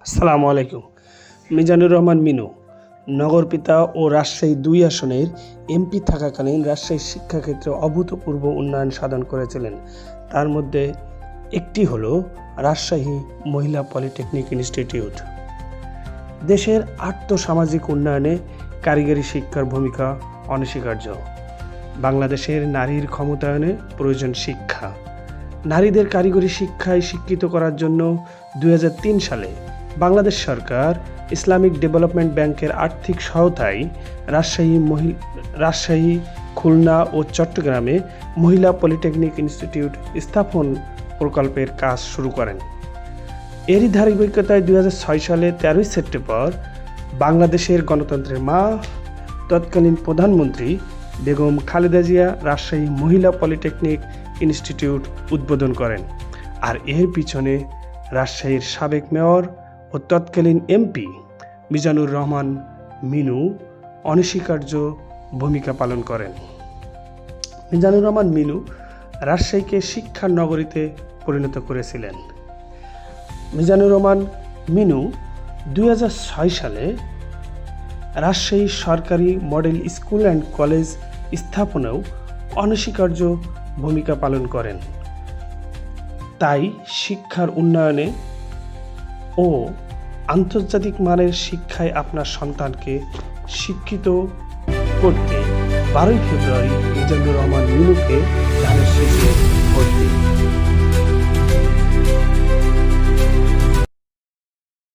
আসসালামু আলাইকুম। মিজানুর রহমান মিনু নগরপিতা ও রাজশাহী ২ আসনের এমপি থাকাকালীন রাজশাহীর শিক্ষাক্ষেত্রে অভূতপূর্ব উন্নয়ন সাধন করেছিলেন। তার মধ্যে একটি হলো রাজশাহী মহিলা পলিটেকনিক ইনস্টিটিউট। দেশের আর্থসামাজিক উন্নয়নে কারিগরি শিক্ষার ভূমিকা অনস্বীকার্য। বাংলাদেশের নারীর ক্ষমতায়নে প্রয়োজন শিক্ষা। নারীদের কারিগরি শিক্ষায় শিক্ষিত করার জন্য ২০০৩ সালে বাংলাদেশ সরকার ইসলামিক ডেভেলপমেন্ট ব্যাংকের আর্থিক সহায়তায় রাজশাহী, খুলনা ও চট্টগ্রামে মহিলা পলিটেকনিক ইনস্টিটিউট স্থাপন প্রকল্পের কাজ শুরু করেন। এরই ধারাবাহিকতায় ২০০৬ সালে ১৩ই সেপ্টেম্বর বাংলাদেশের গণতন্ত্রের মা তৎকালীন প্রধানমন্ত্রী বেগম খালেদা জিয়া রাজশাহী মহিলা পলিটেকনিক ইনস্টিটিউট উদ্বোধন করেন। আর এর পিছনে রাজশাহীর সাবেক মেয়র ও তৎকালীন এমপি মিজানুর রহমান মিনু অনস্বীকার্য ভূমিকা পালন করেন। মিজানুর রহমান মিনু রাজশাহীকে শিক্ষার নগরীতে পরিণত করেছিলেন। মিজানুর রহমান মিনু ২০০৬ সালে রাজশাহী সরকারি মডেল স্কুল অ্যান্ড কলেজ স্থাপনেও অনস্বীকার্য ভূমিকা পালন করেন। তাই শিক্ষার উন্নয়নে ও আন্তর্জাতিক মানের শিক্ষায় আপনার সন্তানকে শিক্ষিত করতে ১২ই ফেব্রুয়ারি মিজানুর রহমান মিনুকে ধানের শীষে ভোট দিন।